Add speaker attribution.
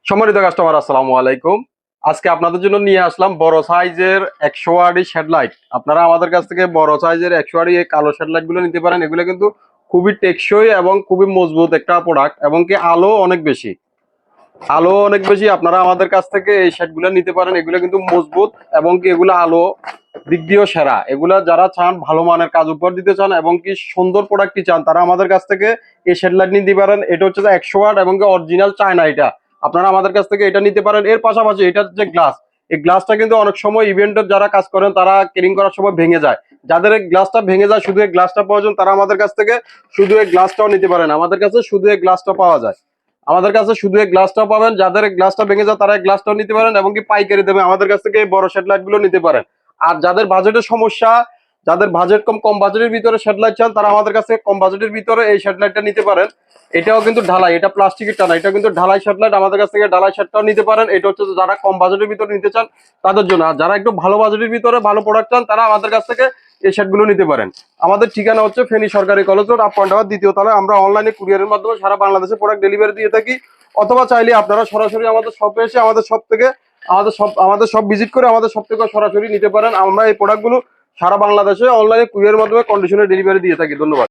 Speaker 1: সম্মানিত কাস্টমার, আসসালামু আলাইকুম। আজকে আপনাদের জন্য নিয়ে আসলাম বড় সাইজের 100 ওয়াট শেডলাইট। আপনারা আমাদের কাছ থেকে বড় সাইজের 100 ওয়াট এই কালো শেডলাইট গুলো নিতে পারেন। এগুলো কিন্তু খুবই টেকসই এবং খুবই মজবুত একটা প্রোডাক্ট, এবং কি আলো অনেক বেশি। আপনারা আমাদের কাছ থেকে এই শেডগুলো নিতে পারেন। এগুলো কিন্তু মজবুত, এবং কি এগুলো আলো দিক দিয়েও সেরা। এগুলা যারা চান ভালো মানের কাজ উপর দিতে চান এবং কি সুন্দর প্রোডাক্টটি চান, তারা আমাদের কাছ থেকে এই শেডলাইট নিতে পারেন। এটা হচ্ছে 100 ওয়াট এবং কি অরিজিনাল চায়না। এটা আপনারা আমাদের কাছ থেকে এটা নিতে পারেন। এর পাশাপাশি এটার যে গ্লাস, এই গ্লাসটা কিন্তু অনেক সময় ইভেন্টের যারা কাজ করেন তারা কেরিং করার সময় ভেঙে যায়। যাদের এই গ্লাসটা ভেঙে যায়, শুধু এই গ্লাসটা প্রয়োজন, তারা আমাদের কাছ থেকে শুধু এই গ্লাসটাও নিতে পারেন। আমাদের কাছে শুধু এই গ্লাসটা পাওয়া যায়। আমাদের কাছে শুধু এই গ্লাসটাও পাবেন। যাদের গ্লাসটা ভেঙে যায় তারা এই গ্লাসটাও নিতে পারেন, এবং কি পাইকারি দামে আমাদের কাছ থেকে এই বড় শেডলাইট গুলো নিতে পারেন। আর যাদের বাজেটের সমস্যা, যাদের বাজেট কম বাজেটের ভিতরে শেডলাইট চান, তারা আমাদের কাছে কম বাজেটের ভিতরে এই শেডলাইটটা নিতে পারেন। এটাও কিন্তু ঢালাই, এটা প্লাস্টিকের টানা, এটা কিন্তু ঢালাই শেডলাইট। আমাদের কাছ থেকে ঢালাই শেডটাও নিতে পারেন। এটা হচ্ছে যারা কম বাজেটের ভিতরে নিতে চান তাদের জন্য। আর যারা একটু ভালো বাজেটের ভিতরে ভালো প্রোডাক্ট চান, তারা আমাদের কাছ থেকে এই শেডগুলো নিতে পারেন। আমাদের ঠিকানা হচ্ছে ফেনী সরকারি কলেজ রোড, আপ-পয়েন্ট টাওয়ার, দ্বিতীয় তলায়। আমরা অনলাইনে কুরিয়ারের মাধ্যমে সারা বাংলাদেশে প্রোডাক্ট ডেলিভারি দিয়ে থাকি। অথবা চাইলে আপনারা সরাসরি আমাদের শপে এসে আমাদের শপ ভিজিট করে আমাদের শপ থেকে সরাসরি নিতে পারেন। আমরা এই প্রোডাক্টগুলো সারা বাংলাদেশে অনলাইনে কুরিয়ারের মাধ্যমে কন্ডিশনে ডেলিভারি দিয়ে থাকি। ধন্যবাদ।